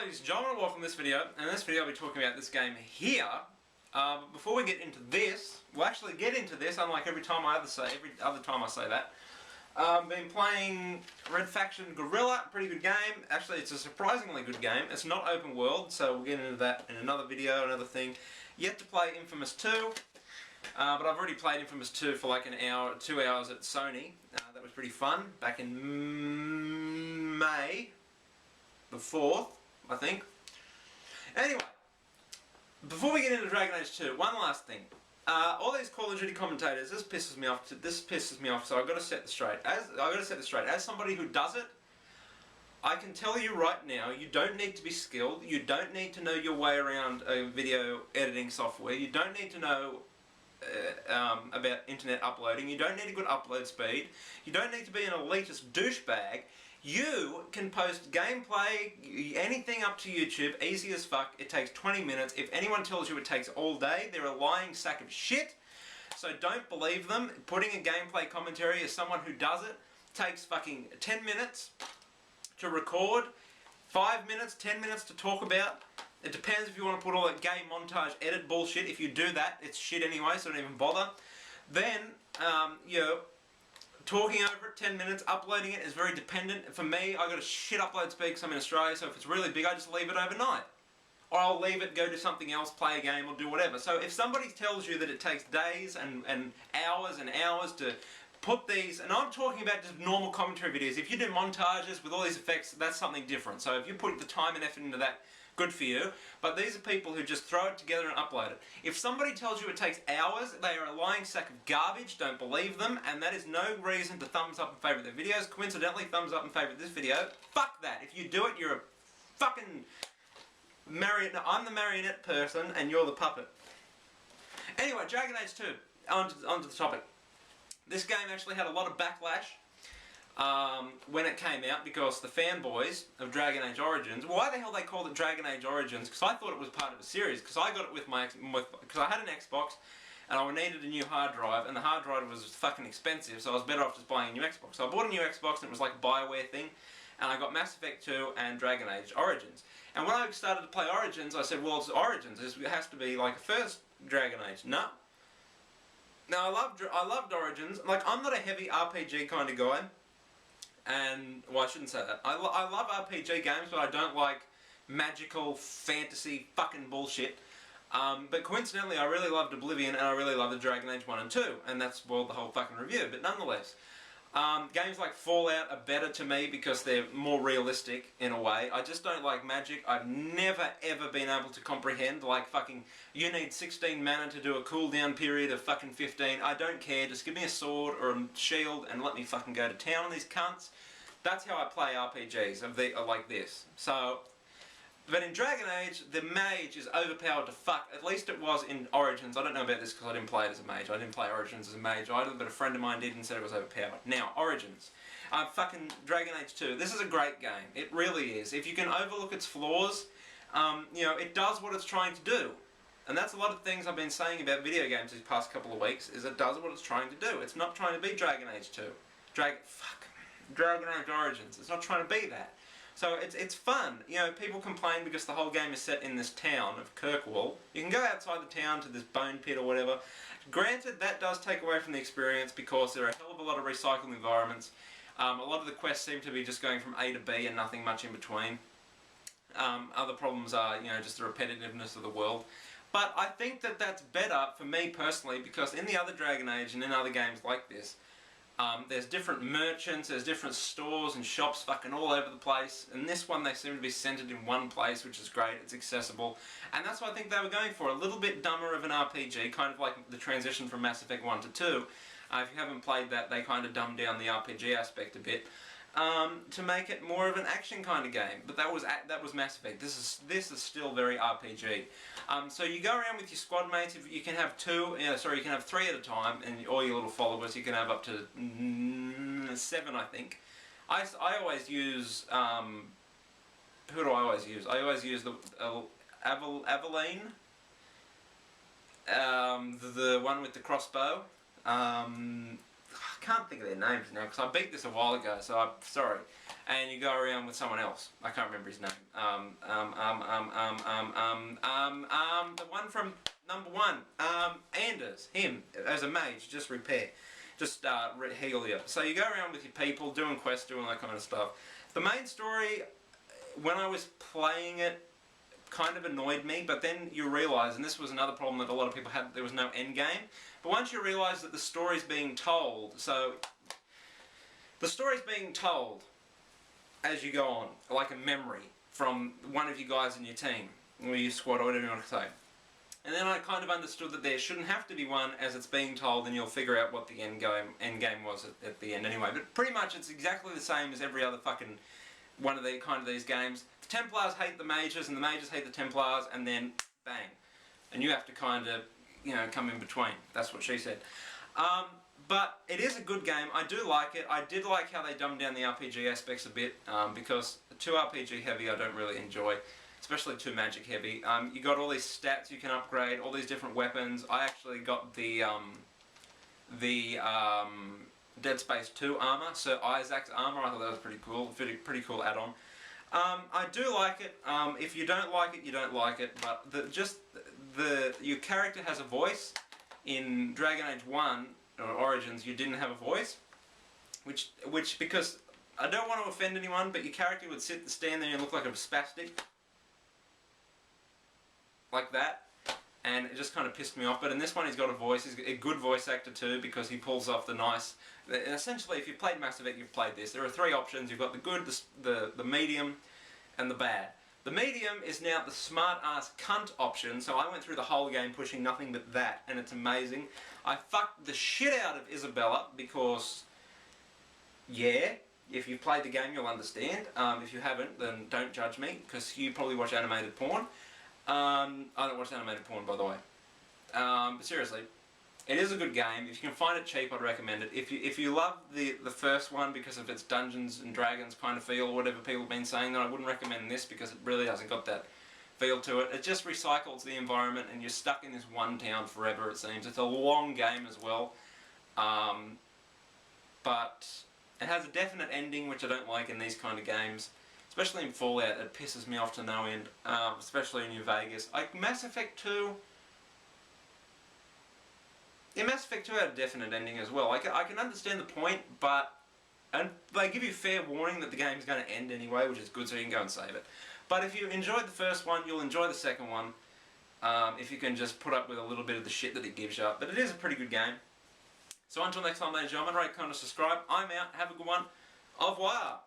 ladies and gentlemen, welcome to this video. And in this video I'll be talking about this game here. But before we get into this, we'll actually get into this, unlike every other time I say that. Been playing Red Faction Guerrilla, pretty good game. Actually, it's a surprisingly good game. It's not open world, so we'll get into that in another video, another thing. Yet to play Infamous 2. But I've already played Infamous 2 for like an hour, 2 hours at Sony. That was pretty fun, back in May the 4th, I think. Anyway, before we get into Dragon Age 2, one last thing. All these Call of Duty commentators, this pisses me off, so I've got to set this straight. As somebody who does it, I can tell you right now, you don't need to be skilled, you don't need to know your way around a video editing software, you don't need to know about internet uploading, you don't need a good upload speed, you don't need to be an elitist douchebag. You can post gameplay, anything up to YouTube, easy as fuck. It takes 20 minutes. If anyone tells you it takes all day, they're a lying sack of shit. So don't believe them. Putting a gameplay commentary as someone who does it takes fucking 10 minutes to record, 5 minutes, 10 minutes to talk about. It depends if you want to put all that game montage edit bullshit. If you do that, it's shit anyway, so don't even bother. Then, you know, talking over it 10 minutes, uploading it is very dependent. For me, I got a shit upload speed because I'm in Australia, so if it's really big, I just leave it overnight. Or I'll leave it, go do something else, play a game, or do whatever. So if somebody tells you that it takes days and hours to put these, and I'm talking about just normal commentary videos. If you do montages with all these effects, that's something different. So if you put the time and effort into that, good for you. But these are people who just throw it together and upload it. If somebody tells you it takes hours, they are a lying sack of garbage, don't believe them, and that is no reason to thumbs up and favourite their videos. Coincidentally, thumbs up and favourite this video. Fuck that. If you do it, you're a fucking marionette. I'm the marionette person and you're the puppet. Anyway, Dragon Age 2. Onto the topic. This game actually had a lot of backlash when it came out, because the fanboys of Dragon Age Origins, why the hell they called it Dragon Age Origins, because I thought it was part of a series, because I got it with because I had an Xbox and I needed a new hard drive, and the hard drive was fucking expensive, so I was better off just buying a new Xbox. So I bought a new Xbox and it was like a BioWare thing, and I got Mass Effect 2 and Dragon Age Origins. And when I started to play Origins, I said, well, it's Origins, it has to be like a first Dragon Age. No. Now, I loved Origins. Like, I'm not a heavy RPG kind of guy. And, well, I shouldn't say that. I love RPG games, but I don't like magical, fantasy, fucking bullshit. But coincidentally, I really loved Oblivion, and I really loved the Dragon Age 1 and 2, and that's, well, the whole fucking review. But nonetheless, games like Fallout are better to me because they're more realistic, in a way. I just don't like magic. I've never, ever been able to comprehend, like, fucking, you need 16 mana to do a cooldown period of fucking 15. I don't care. Just give me a sword or a shield and let me fucking go to town on these cunts. That's how I play RPGs, like this. So, but in Dragon Age, the mage is overpowered to fuck. At least it was in Origins. I don't know about this because I didn't play it as a mage. I didn't play Origins as a mage either, but a friend of mine did and said it was overpowered. Now, Origins. Fucking Dragon Age 2. This is a great game. It really is. If you can overlook its flaws, you know, it does what it's trying to do. And that's a lot of things I've been saying about video games these past couple of weeks, is it does what it's trying to do. It's not trying to be Dragon Age 2. Dragon Age Origins. It's not trying to be that. So it's fun. You know, people complain because the whole game is set in this town of Kirkwall. You can go outside the town to this bone pit or whatever. Granted, that does take away from the experience because there are a hell of a lot of recycled environments. A lot of the quests seem to be just going from A to B and nothing much in between. Other problems are, you know, just the repetitiveness of the world. But I think that that's better for me personally, because in the other Dragon Age and in other games like this, there's different merchants, there's different stores and shops fucking all over the place. In this one they seem to be centered in one place, which is great, it's accessible. And that's what I think they were going for, a little bit dumber of an RPG, kind of like the transition from Mass Effect 1 to 2. If you haven't played that, they kind of dumbed down the RPG aspect a bit. To make it more of an action kind of game, but that was Mass Effect. This is still very RPG. So you go around with your squad mates. If you can have you can have 3 at a time, and all your little followers. You can have up to 7, I think. I always use who do I always use? I always use the Aveline, the one with the crossbow. I can't think of their names now because I beat this a while ago, so I'm sorry. And you go around with someone else. I can't remember his name. The one from number 1. Anders, him, as a mage, just repair. Just heal you. So you go around with your people, doing quests, doing that kind of stuff. The main story, when I was playing it, kind of annoyed me, but then you realise, and this was another problem that a lot of people had, there was no end game. But once you realise that the story's being told, so the story's being told as you go on, like a memory from one of you guys in your team, or your squad, or whatever you want to say. And then I kind of understood that there shouldn't have to be one as it's being told, and you'll figure out what the end game was at the end anyway. But pretty much it's exactly the same as every other fucking one of these games. The Templars hate the mages, and the mages hate the Templars, and then bang. And you have to kind of, you know, come in between. That's what she said. But it is a good game. I do like it. I did like how they dumbed down the RPG aspects a bit, because too RPG heavy I don't really enjoy, especially too magic heavy. You got all these stats you can upgrade, all these different weapons. I actually got the Dead Space 2 armor, Sir Isaac's armor. I thought that was pretty cool. Pretty cool add-on. I do like it. If you don't like it, you don't like it. But your character has a voice. In Dragon Age 1 or Origins, you didn't have a voice, which because I don't want to offend anyone, but your character would stand there and look like a spastic, like that, and it just kind of pissed me off. But in this one, he's got a voice. He's a good voice actor too, because he pulls off the nice. Essentially, if you've played Mass Effect, you've played this. There are 3 options. You've got the good, the medium, and the bad. The medium is now the smart-ass cunt option, so I went through the whole game pushing nothing but that, and it's amazing. I fucked the shit out of Isabella, because, yeah, if you've played the game you'll understand. If you haven't, then don't judge me, because you probably watch animated porn. I don't watch animated porn, by the way. But seriously, it is a good game. If you can find it cheap, I'd recommend it. If you love the first one because of its Dungeons and Dragons kind of feel, or whatever people have been saying, then I wouldn't recommend this, because it really hasn't got that feel to it. It just recycles the environment, and you're stuck in this one town forever, it seems. It's a long game as well. But it has a definite ending, which I don't like in these kind of games. Especially in Fallout, it pisses me off to no end. Especially in New Vegas. Like Mass Effect 2... Yeah, Mass Effect 2 had a definite ending as well. I can understand the point, but... And they give you fair warning that the game's going to end anyway, which is good, so you can go and save it. But if you enjoyed the first one, you'll enjoy the second one. If you can just put up with a little bit of the shit that it gives you. But it is a pretty good game. So until next time, ladies and gentlemen, rate, comment, subscribe. I'm out. Have a good one. Au revoir.